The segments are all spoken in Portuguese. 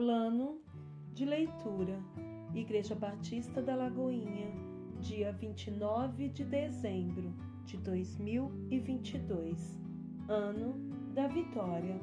Plano de leitura: Igreja Batista da Lagoinha, dia 29 de dezembro de 2022, ano da vitória.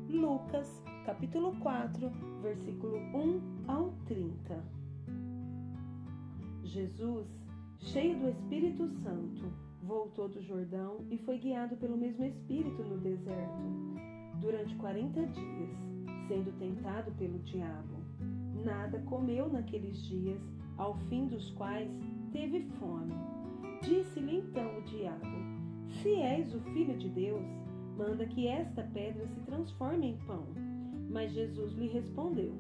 Lucas, capítulo 4, versículo 1 ao 30. Jesus, cheio do Espírito Santo, voltou do Jordão e foi guiado pelo mesmo Espírito no deserto, durante 40 dias, sendo tentado pelo diabo. Nada comeu naqueles dias, ao fim dos quais teve fome. Disse-lhe então o diabo: Se és o Filho de Deus, manda que esta pedra se transforme em pão. Mas Jesus lhe respondeu: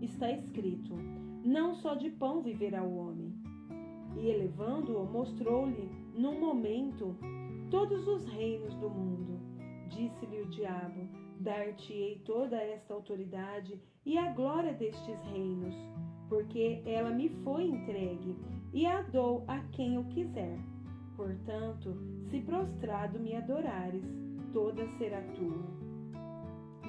Está escrito: Não só de pão viverá o homem. E elevando-o, mostrou-lhe, num momento, todos os reinos do mundo. Disse-lhe o diabo: Dar-te-ei toda esta autoridade e a glória destes reinos, porque ela me foi entregue, e a dou a quem eu quiser. Portanto, se prostrado me adorares, toda será tua.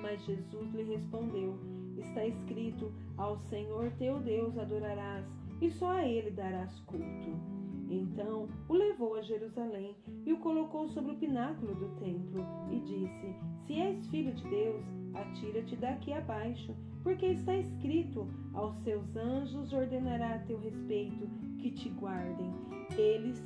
Mas Jesus lhe respondeu: Está escrito: Ao Senhor teu Deus adorarás, e só a ele darás culto. Então o levou a Jerusalém e o colocou sobre o pináculo do templo e disse: Se és filho de Deus, atira-te daqui abaixo, porque está escrito: Aos seus anjos ordenará a teu respeito que te guardem. Eles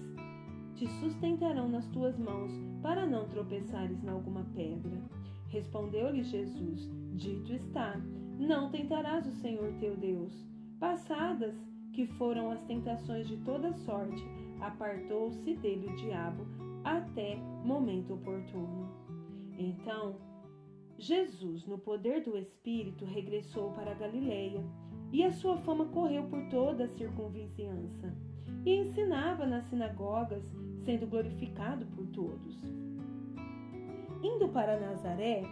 te sustentarão nas tuas mãos, para não tropeçares em alguma pedra. Respondeu-lhe Jesus: Dito está: Não tentarás o Senhor teu Deus. Passadas que foram as tentações de toda sorte, apartou-se dele o diabo até momento oportuno. Então, Jesus, no poder do Espírito, regressou para a Galileia, e a sua fama correu por toda a circunvizinhança, e ensinava nas sinagogas, sendo glorificado por todos. Indo para Nazaré,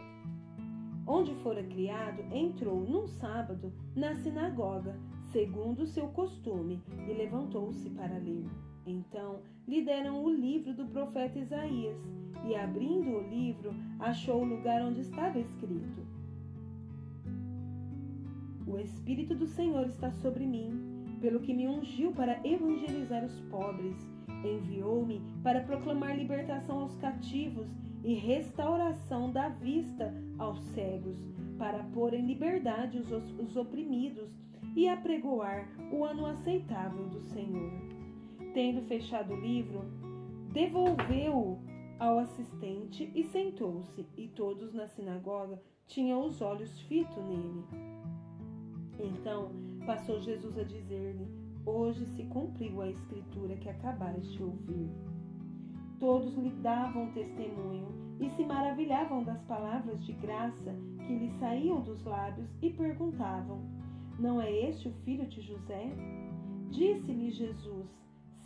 onde fora criado, entrou num sábado na sinagoga, segundo o seu costume, e levantou-se para ler. Então lhe deram o livro do profeta Isaías, e abrindo o livro, achou o lugar onde estava escrito: O Espírito do Senhor está sobre mim, pelo que me ungiu para evangelizar os pobres. Enviou-me para proclamar libertação aos cativos e restauração da vista aos cegos, para pôr em liberdade os oprimidos e apregoar o ano aceitável do Senhor. Tendo fechado o livro, devolveu-o ao assistente e sentou-se, e todos na sinagoga tinham os olhos fitos nele. Então passou Jesus a dizer-lhe: Hoje se cumpriu a escritura que acabaste de ouvir. Todos lhe davam testemunho e se maravilhavam das palavras de graça que lhe saíam dos lábios e perguntavam: Não é este o filho de José? Disse-lhe Jesus: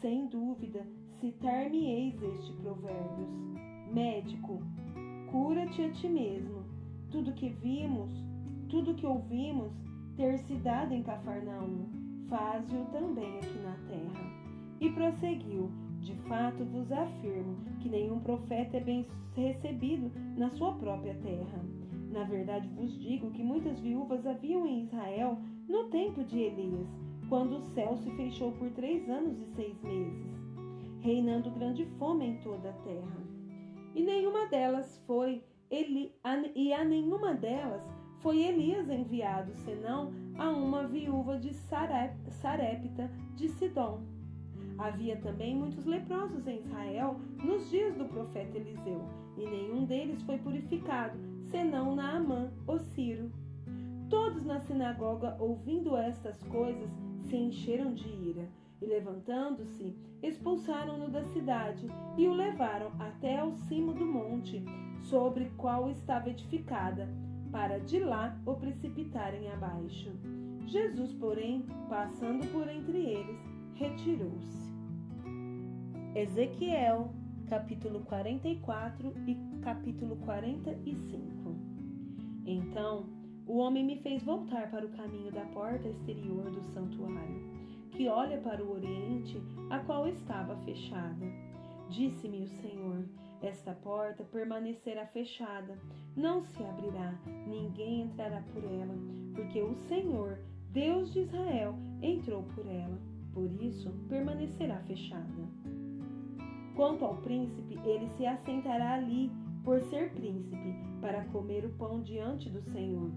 Sem dúvida, citar-me-eis este Provérbios: Médico, cura-te a ti mesmo. Tudo que ouvimos ter se dado em Cafarnaum, faze-o também aqui na terra. E prosseguiu: De fato vos afirmo que nenhum profeta é bem recebido na sua própria terra. Na verdade vos digo que muitas viúvas haviam em Israel no tempo de Elias, quando o céu se fechou por 3 anos e 6 meses, reinando grande fome em toda a terra. E a nenhuma delas foi Elias enviado, senão a uma viúva de Sarepta de Sidom. Havia também muitos leprosos em Israel nos dias do profeta Eliseu, e nenhum deles foi purificado, senão Naamã, o sírio. Todos na sinagoga, ouvindo estas coisas, se encheram de ira, e levantando-se, expulsaram-no da cidade e o levaram até ao cimo do monte, sobre qual estava edificada, para de lá o precipitarem abaixo. Jesus, porém, passando por entre eles, retirou-se. Ezequiel, capítulo 44 e capítulo 45. Então o homem me fez voltar para o caminho da porta exterior do santuário, que olha para o oriente, a qual estava fechada. Disse-me o Senhor: Esta porta permanecerá fechada, não se abrirá, ninguém entrará por ela, porque o Senhor, Deus de Israel, entrou por ela. Por isso, permanecerá fechada. Quanto ao príncipe, ele se assentará ali, por ser príncipe, para comer o pão diante do Senhor.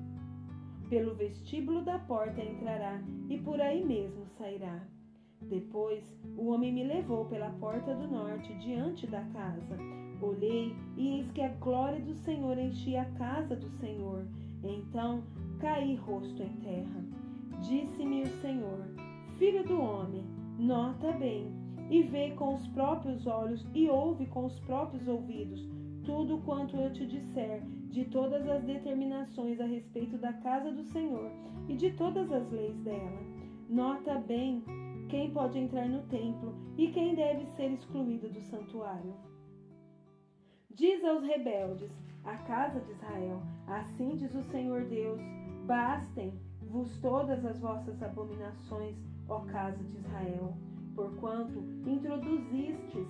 Pelo vestíbulo da porta entrará, e por aí mesmo sairá. Depois, o homem me levou pela porta do norte, diante da casa. Olhei, e eis que a glória do Senhor enchia a casa do Senhor. Então, caí rosto em terra. Disse-me o Senhor: Filho do homem, nota bem, e vê com os próprios olhos, e ouve com os próprios ouvidos, tudo quanto eu te disser, de todas as determinações a respeito da casa do Senhor, e de todas as leis dela. Nota bem quem pode entrar no templo, e quem deve ser excluído do santuário. Diz aos rebeldes, a casa de Israel, assim diz o Senhor Deus: bastem-vos todas as vossas abominações, ó casa de Israel, porquanto introduzistes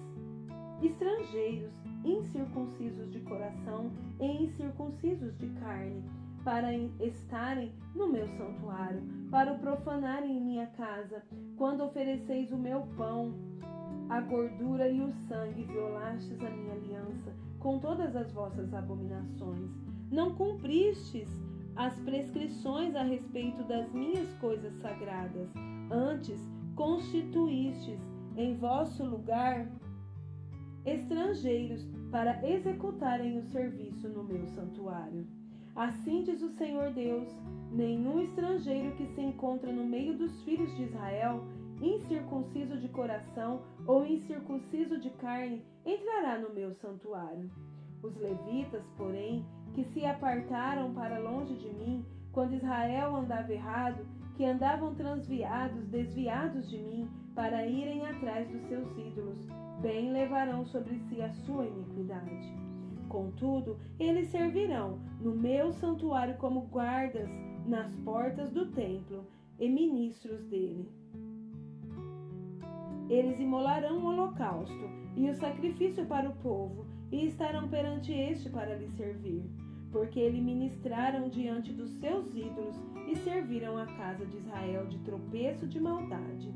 estrangeiros, incircuncisos de coração e incircuncisos de carne, para estarem no meu santuário, para o profanarem em minha casa, quando ofereceis o meu pão, a gordura e o sangue, violastes a minha aliança, com todas as vossas abominações. Não cumpristes as prescrições a respeito das minhas coisas sagradas, antes constituístes em vosso lugar estrangeiros para executarem o serviço no meu santuário. Assim diz o Senhor Deus: nenhum estrangeiro que se encontra no meio dos filhos de Israel, incircunciso de coração ou incircunciso de carne, entrará no meu santuário. Os levitas, porém, que se apartaram para longe de mim, quando Israel andava errado, que andavam transviados, desviados de mim, para irem atrás dos seus ídolos, bem levarão sobre si a sua iniquidade. Contudo, eles servirão no meu santuário como guardas nas portas do templo e ministros dele. Eles imolarão o holocausto e o sacrifício para o povo, e estarão perante este para lhe servir, porque eles ministraram diante dos seus ídolos e serviram a casa de Israel de tropeço de maldade.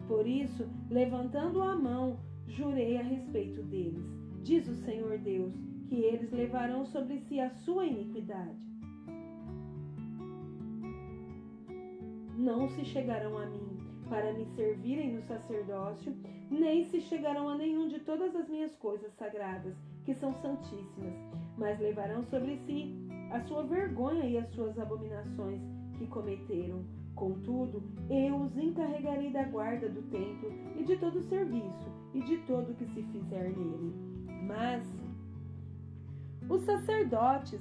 Por isso, levantando a mão, jurei a respeito deles, diz o Senhor Deus, que eles levarão sobre si a sua iniquidade. Não se chegarão a mim para me servirem no sacerdócio, nem se chegarão a nenhum de todas as minhas coisas sagradas, que são santíssimas, mas levarão sobre si a sua vergonha e as suas abominações que cometeram. Contudo, eu os encarregarei da guarda do templo e de todo o serviço e de todo o que se fizer nele. Mas os sacerdotes,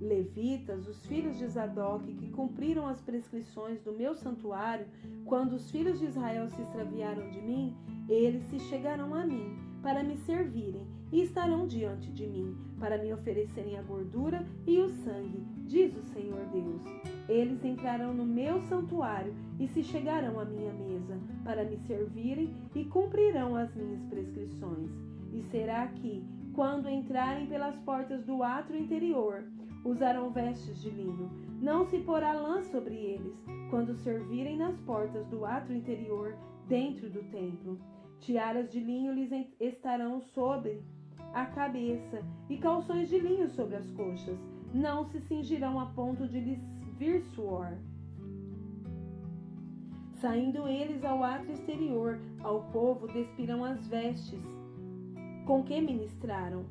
levitas, os filhos de Zadoque, que cumpriram as prescrições do meu santuário, quando os filhos de Israel se extraviaram de mim, eles se chegarão a mim para me servirem e estarão diante de mim, para me oferecerem a gordura e o sangue, diz o Senhor Deus. Eles entrarão no meu santuário e se chegarão à minha mesa, para me servirem e cumprirão as minhas prescrições. E será que, quando entrarem pelas portas do átrio interior, usarão vestes de linho. Não se porá lã sobre eles, quando servirem nas portas do átrio interior, dentro do templo. Tiaras de linho lhes estarão sobre a cabeça, e calções de linho sobre as coxas. Não se cingirão a ponto de lhes vir suor. Saindo eles ao átrio exterior, ao povo despirão as vestes com que ministraram.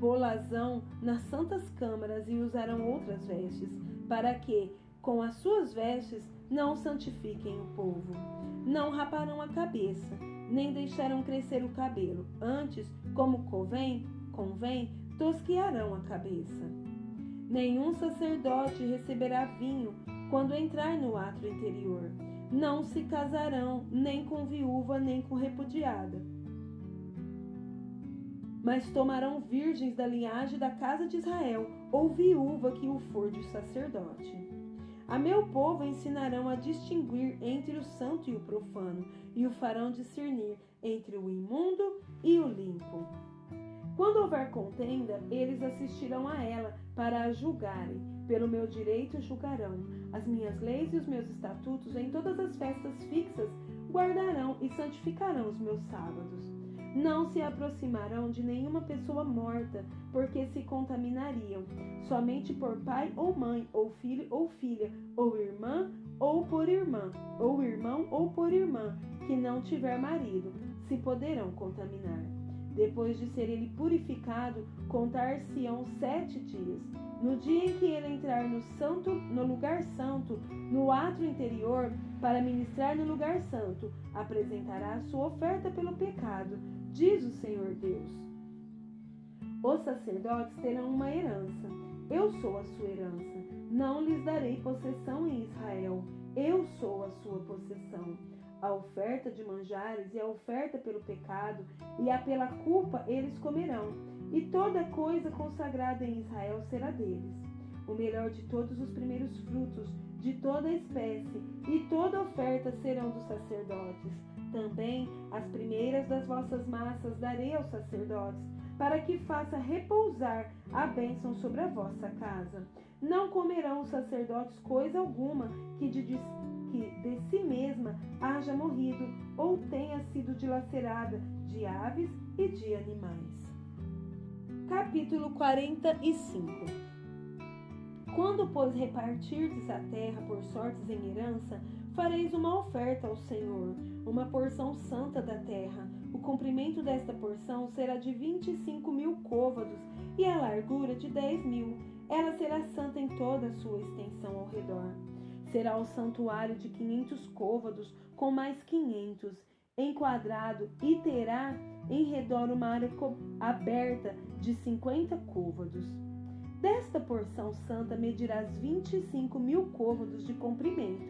Polazão nas santas câmaras e usarão outras vestes, para que, com as suas vestes, não santifiquem o povo. Não raparão a cabeça, nem deixarão crescer o cabelo. Antes, como convém, tosquiarão a cabeça. Nenhum sacerdote receberá vinho quando entrar no átrio interior. Não se casarão nem com viúva nem com repudiada, mas tomarão virgens da linhagem da casa de Israel, ou viúva que o for de sacerdote. A meu povo ensinarão a distinguir entre o santo e o profano, e o farão discernir entre o imundo e o limpo. Quando houver contenda, eles assistirão a ela para a julgarem. Pelo meu direito julgarão. As minhas leis e os meus estatutos em todas as festas fixas guardarão e santificarão os meus sábados. Não se aproximarão de nenhuma pessoa morta, porque se contaminariam. Somente por pai ou mãe, ou filho ou filha, ou irmã ou por irmã, ou irmão ou por irmã, que não tiver marido, se poderão contaminar. Depois de ser ele purificado, contar-se-ão 7 dias. No dia em que ele entrar no lugar santo, no átrio interior, para ministrar no lugar santo, apresentará a sua oferta pelo pecado, diz o Senhor Deus. Os sacerdotes terão uma herança. Eu sou a sua herança. Não lhes darei possessão em Israel. Eu sou a sua possessão. A oferta de manjares e a oferta pelo pecado e a pela culpa eles comerão, e toda coisa consagrada em Israel será deles. O melhor de todos os primeiros frutos, de toda a espécie, e toda oferta serão dos sacerdotes. Também as primeiras das vossas massas darei aos sacerdotes, para que faça repousar a bênção sobre a vossa casa. Não comerão os sacerdotes coisa alguma que de si mesma haja morrido ou tenha sido dilacerada de aves e de animais. Capítulo 45. Quando, pois, repartirdes a terra por sortes em herança, fareis uma oferta ao Senhor, uma porção santa da terra. O comprimento desta porção será de 25.000 côvados e a largura de 10.000. Ela será santa em toda a sua extensão ao redor. Será o santuário de 500 côvados, com mais 500, enquadrado, e terá em redor uma área aberta de 50 côvados. Desta porção santa medirás 25.000 côvados de comprimento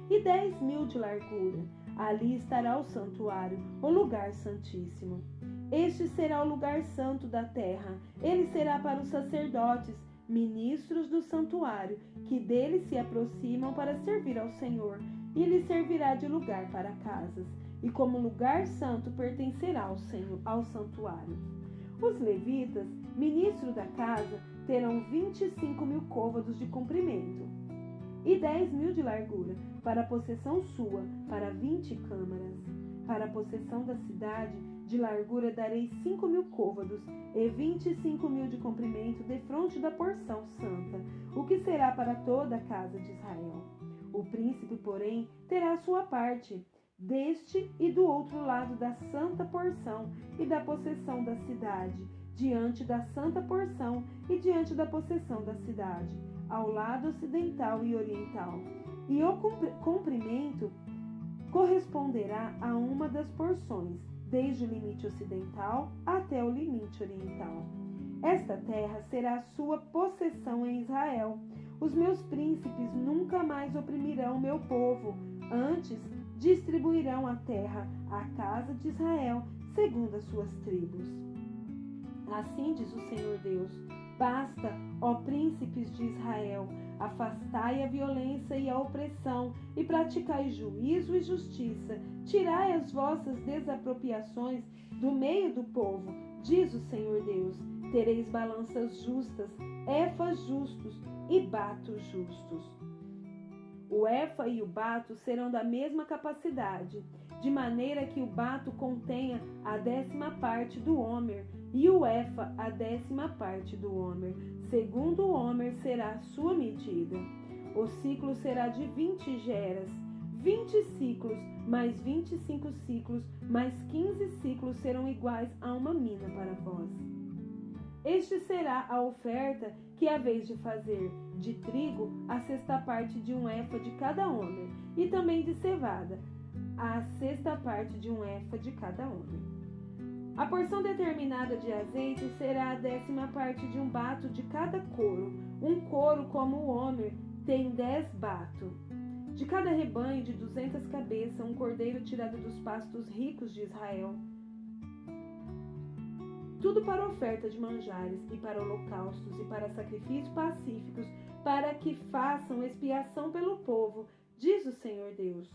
e 10.000 de largura. Ali estará o santuário, o lugar santíssimo. Este será o lugar santo da terra. Ele será para os sacerdotes, ministros do santuário, que dele se aproximam para servir ao Senhor, e lhe servirá de lugar para casas, e como lugar santo pertencerá ao Senhor, ao santuário. Os levitas, ministros da casa, terão 25.000 côvados de comprimento e 10.000 de largura, para a possessão sua, para 20 câmaras. Para a possessão da cidade, de largura darei 5.000 côvados e 25.000 de comprimento defronte da porção santa, o que será para toda a casa de Israel. O príncipe, porém, terá sua parte, deste e do outro lado da santa porção e da possessão da cidade, diante da santa porção e diante da possessão da cidade, ao lado ocidental e oriental. E o comprimento corresponderá a uma das porções, desde o limite ocidental até o limite oriental. Esta terra será a sua possessão em Israel. Os meus príncipes nunca mais oprimirão o meu povo, antes distribuirão a terra à casa de Israel, segundo as suas tribos. Assim diz o Senhor Deus: basta, ó príncipes de Israel, afastai a violência e a opressão, e praticai juízo e justiça. Tirai as vossas desapropriações do meio do povo, diz o Senhor Deus. Tereis balanças justas, éfas justos e batos justos. O éfa e o bato serão da mesma capacidade, de maneira que o bato contenha a 10ª parte do hómer, e o éfa a 10ª parte do hómer. Segundo o hómer será a sua medida. O ciclo será de 20 geras. 20 ciclos, mais 25 ciclos, mais 15 ciclos serão iguais a uma mina para vós. Este será a oferta que haveis de fazer: de trigo, a 6ª parte de um éfa de cada hómer, e também de cevada, a 6ª parte de um éfa de cada hómer. A porção determinada de azeite será a 10ª parte de um bato de cada coro. Um coro, como o hómer, tem 10 batos. De cada rebanho de 200 cabeças, um cordeiro tirado dos pastos ricos de Israel. Tudo para oferta de manjares, e para holocaustos, e para sacrifícios pacíficos, para que façam expiação pelo povo, diz o Senhor Deus.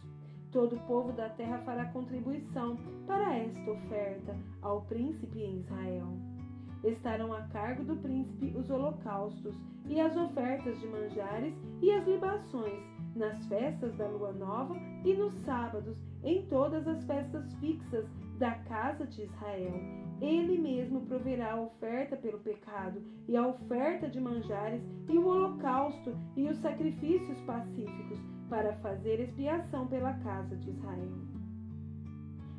Todo o povo da terra fará contribuição para esta oferta ao príncipe em Israel. estarão a cargo do príncipe os holocaustos e as ofertas de manjares e as libações, nas festas da lua nova e nos sábados, em todas as festas fixas da casa de Israel. Ele mesmo proverá a oferta pelo pecado e a oferta de manjares e o holocausto e os sacrifícios pacíficos para fazer expiação pela casa de Israel.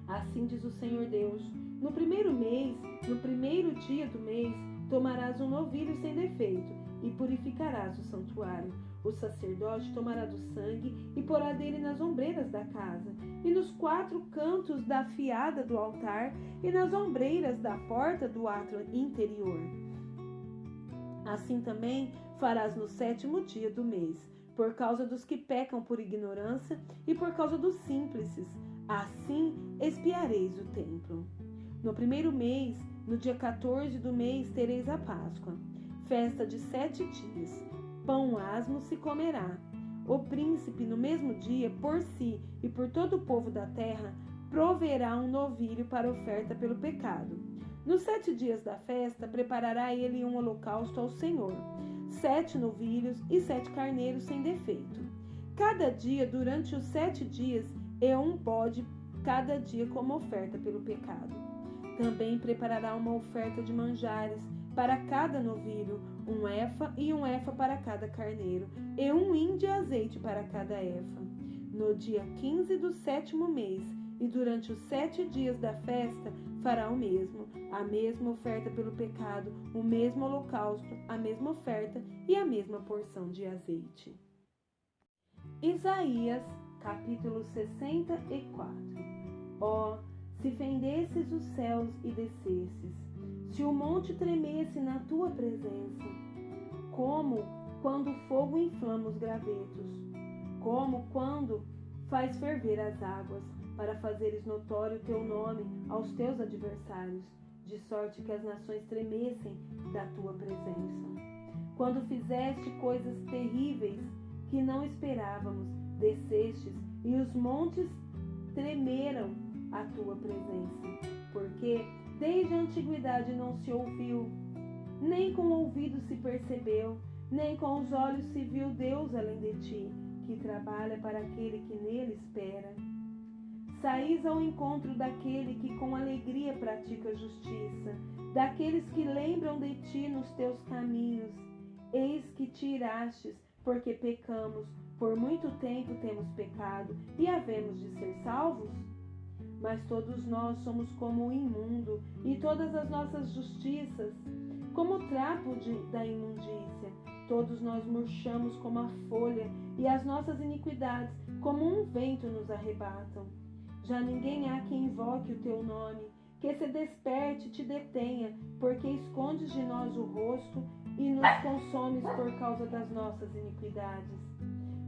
Assim diz o Senhor Deus: no primeiro mês, no primeiro dia do mês, tomarás um novilho sem defeito e purificarás o santuário. O sacerdote tomará do sangue e porá dele nas ombreiras da casa, e nos 4 cantos da fiada do altar, e nas ombreiras da porta do átrio interior. Assim também farás no 7º dia do mês, por causa dos que pecam por ignorância e por causa dos simples. Assim expiareis o templo. No primeiro mês, no dia 14 do mês, tereis a Páscoa, festa de 7 dias. Pão asmo se comerá. O príncipe, no mesmo dia, por si e por todo o povo da terra, proverá um novilho para oferta pelo pecado. Nos 7 dias da festa, preparará ele um holocausto ao Senhor, 7 novilhos e 7 carneiros sem defeito. Cada dia, durante os 7 dias, é um bode cada dia como oferta pelo pecado. Também preparará uma oferta de manjares para cada novilho, 1 efa e 1 efa para cada carneiro, e 1 hin de azeite para cada efa. No dia 15 do 7º mês, e durante os 7 dias da festa, fará o mesmo, a mesma oferta pelo pecado, o mesmo holocausto, a mesma oferta e a mesma porção de azeite. Isaías, capítulo 64. Ó, se fendesses os céus e descesses, se o monte tremesse na tua presença, como quando o fogo inflama os gravetos, como quando faz ferver as águas, para fazeres notório o teu nome aos teus adversários, de sorte que as nações tremessem da tua presença. Quando fizeste coisas terríveis que não esperávamos, descestes e os montes tremeram à tua presença, porque desde a antiguidade não se ouviu, nem com o ouvido se percebeu, nem com os olhos se viu Deus além de ti, que trabalha para aquele que nele espera. Saís ao encontro daquele que com alegria pratica justiça, daqueles que lembram de ti nos teus caminhos. Eis que te irastes, porque pecamos, por muito tempo temos pecado, e havemos de ser salvos? Mas todos nós somos como o imundo, e todas as nossas justiças como o trapo da imundícia. Todos nós murchamos como a folha, e as nossas iniquidades como um vento nos arrebatam. Já ninguém há que invoque o teu nome, que se desperte e te detenha, porque escondes de nós o rosto e nos consomes por causa das nossas iniquidades.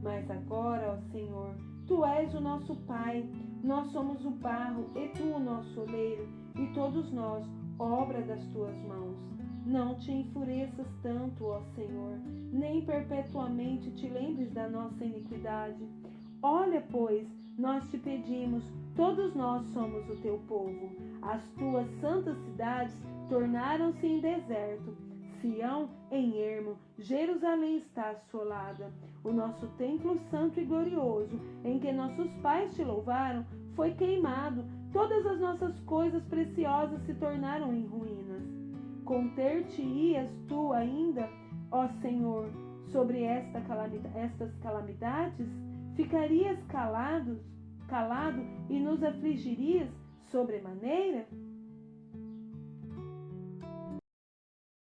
Mas agora, ó Senhor, tu és o nosso Pai, nós somos o barro e tu o nosso oleiro, e todos nós, obra das tuas mãos. Não te enfureças tanto, ó Senhor, nem perpetuamente te lembres da nossa iniquidade. Olha, pois, nós te pedimos, todos nós somos o teu povo. As tuas santas cidades tornaram-se em deserto, Sião em ermo, Jerusalém está assolada. O nosso templo santo e glorioso, em que nossos pais te louvaram, foi queimado. Todas as nossas coisas preciosas se tornaram em ruínas. Conter-te-ias tu ainda, ó Senhor, sobre estas calamidades? Ficarias calado e nos afligirias sobremaneira?